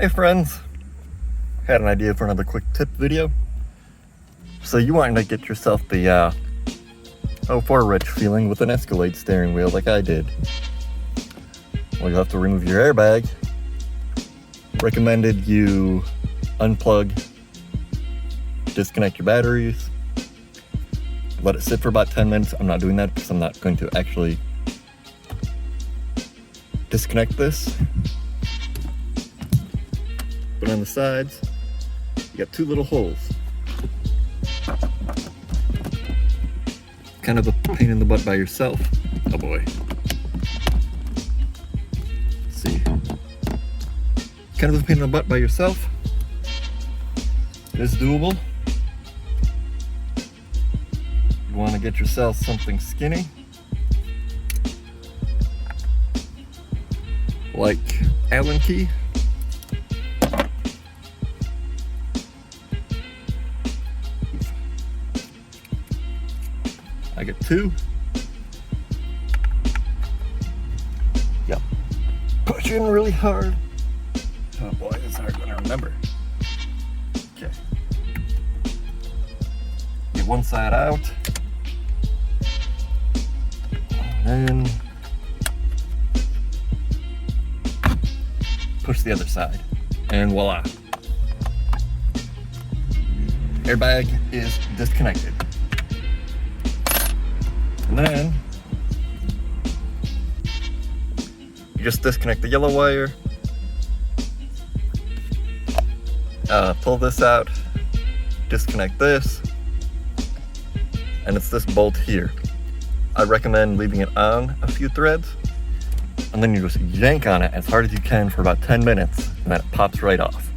Hey friends, had an idea for another quick tip video. So you want to get yourself the 04 rich feeling with an Escalade steering wheel like I did. Well, you'll have to remove your airbag. Recommended you unplug, disconnect your batteries, let it sit for about 10 minutes. I'm not doing that because I'm not going to actually disconnect this. But on the sides, you got two little holes. Kind of a pain in the butt by yourself. Oh boy. Let's see. Kind of a pain in the butt by yourself. It is doable. You want to get yourself something skinny, like Allen key. I get two. Yep. Push in really hard. Oh boy, it's hard when I remember. Okay. Get one side out. And then push the other side. And voila. Airbag is disconnected. And then you just disconnect the yellow wire, pull this out, disconnect this, and it's this bolt here. I recommend leaving it on a few threads, and then you just yank on it as hard as you can for about 10 minutes, and then it pops right off.